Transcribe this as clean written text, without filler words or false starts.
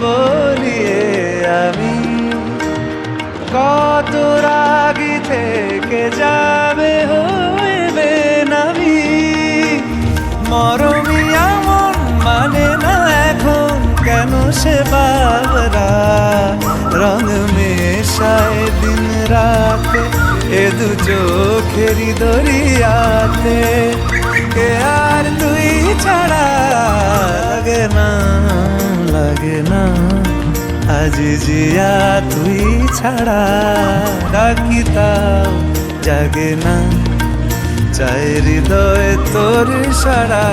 বলিয়ে আমি কত রাগি থেকে যাবে হইবে নামি মরমি এমন মানে না এখন কেন সে বাবরা রং মেশায় দিন রাতে এ দু চোখেরি দরিয়াতে কে আর তুই ছাড়া লাগে না আজ জিয়া তুই ছাড়া ডাকি তাও জাগে না চাই হৃদয় তোর সারা